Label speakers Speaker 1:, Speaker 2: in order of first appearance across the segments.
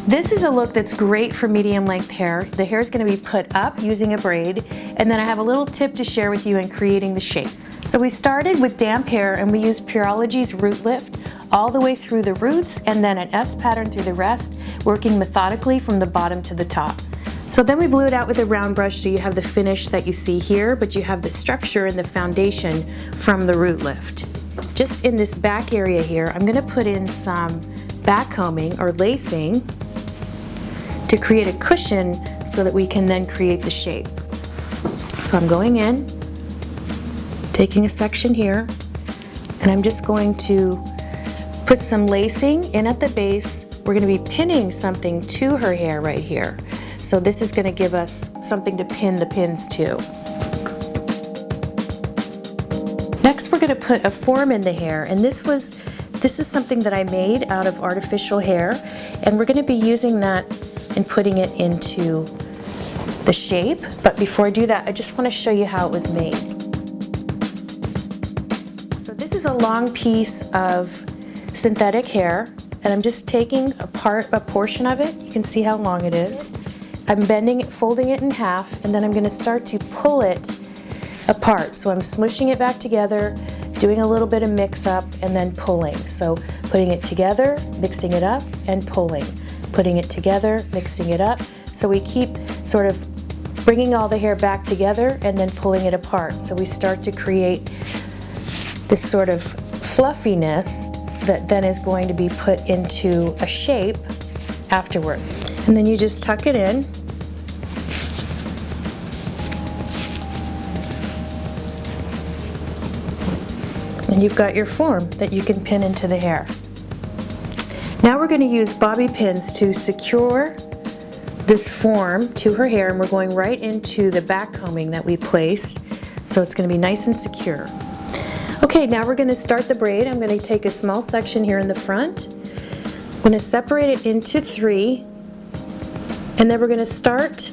Speaker 1: This is a look that's great for medium length hair. The hair is going to be put up using a braid, and then I have a little tip to share with you in creating the shape. So we started with damp hair and we used Pureology's root lift all the way through the roots and then an S pattern through the rest, working methodically from the bottom to the top. So then we blew it out with a round brush so you have the finish that you see here, but you have the structure and the foundation from the root lift. Just in this back area here, I'm going to put in some back combing or lacing to create a cushion so that we can then create the shape. So I'm going in, taking a section here, and I'm just going to put some lacing in at the base. We're going to be pinning something to her hair right here. So this is going to give us something to pin the pins to. Next we're going to put a form in the hair, and this is something that I made out of artificial hair, and we're going to be using that and putting it into the shape. But before I do that, I just want to show you how it was made. So this is a long piece of synthetic hair, and I'm just taking a portion of it. You can see how long it is. I'm bending it, folding it in half, and then I'm going to start to pull it apart. So I'm smushing it back together, doing a little bit of mix up, and then pulling. So putting it together, mixing it up, and pulling. Putting it together, mixing it up. So we keep sort of bringing all the hair back together and then pulling it apart. So we start to create this sort of fluffiness that then is going to be put into a shape afterwards. And then you just tuck it in. And you've got your form that you can pin into the hair. Now we're going to use bobby pins to secure this form to her hair, and we're going right into the back combing that we placed, so it's going to be nice and secure. Okay, now we're going to start the braid. I'm going to take a small section here in the front. I'm going to separate it into 3, and then we're going to start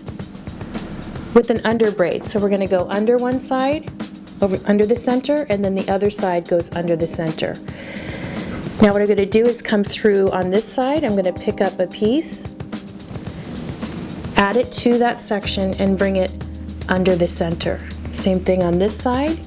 Speaker 1: with an under braid. So we're going to go under one side, under the center, and then the other side goes under the center. Now what I'm going to do is come through on this side. I'm going to pick up a piece, add it to that section, and bring it under the center. Same thing on this side.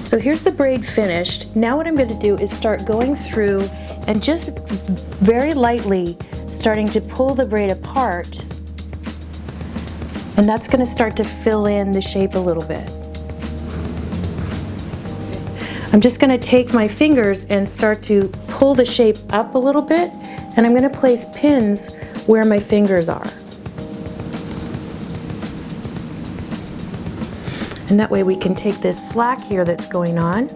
Speaker 1: So here's the braid finished. Now what I'm going to do is start going through and just very lightly starting to pull the braid apart, and that's going to start to fill in the shape a little bit. I'm just going to take my fingers and start to pull the shape up a little bit, and I'm going to place pins where my fingers are. And that way we can take this slack here that's going on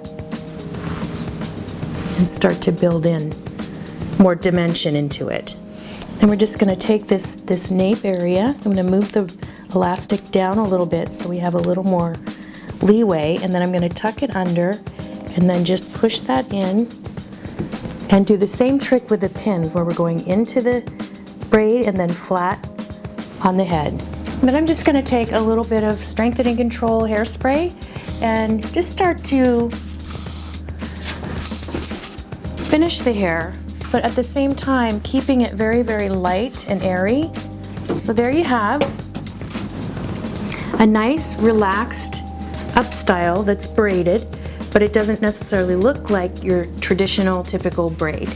Speaker 1: and start to build in more dimension into it. And we're just going to take this nape area. I'm going to move the elastic down a little bit so we have a little more leeway, and then I'm going to tuck it under and then just push that in and do the same trick with the pins where we're going into the braid and then flat on the head. But I'm just going to take a little bit of Strengthen and Control hairspray and just start to finish the hair, but at the same time keeping it very, very light and airy. So there you have a nice relaxed Upstyle that's braided, but it doesn't necessarily look like your traditional typical braid.